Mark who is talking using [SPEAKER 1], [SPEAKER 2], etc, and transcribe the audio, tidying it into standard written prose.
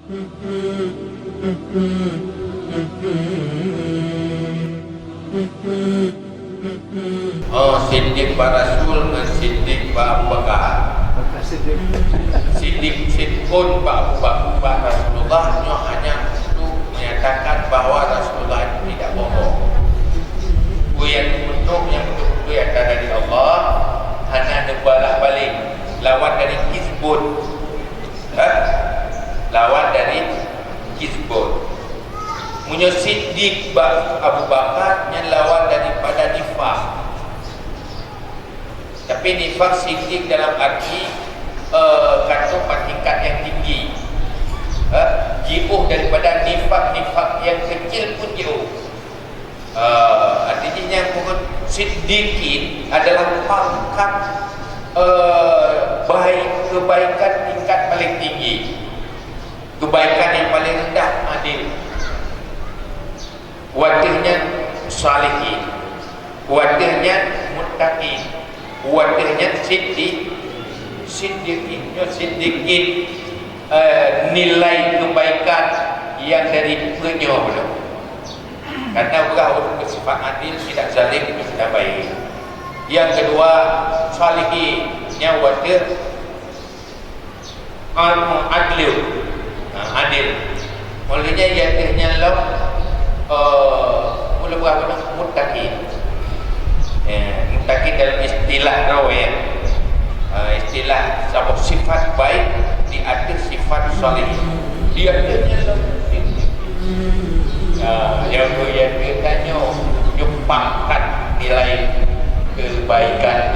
[SPEAKER 1] Oh, Siddiq Pak Rasul dan Siddiq Pak Abu Bakar. Siddiq Sidqun Pak Abu Bakar Rasulullah hanya untuk menyatakan bahawa Rasulullah itu tidak bohong. Yang betul-betul yang datang dari Allah hanya ada balik lawan dari Hizbun, lawan dari Hizbun. Punya Siddiq Abu Bakar yang lawan daripada nifaq. Tapi nifaq Siddiq dalam arti kata tingkat yang tinggi, jauh daripada nifaq yang kecil pun jauh. Artinya Siddiqin adalah pangkat kebaikan tingkat paling tinggi. Kebaikan yang paling rendah adil. Wadahnya salihin, wadahnya muttaqin, wadahnya siddiqin, nilai kebaikan yang dari penyok. Karena orang bersifat adil, tidak zalim, itu sudah baik. Yang kedua, salihinnya wadah adil. Adil. Olehnya yadahnya lam mula berapa nama? Muttaqin. Muttaqin dalam istilah rawayah, istilah sebuah sifat baik di atas sifat salih. Dia lam yang dia tanya nyumpangkan nilai kebaikan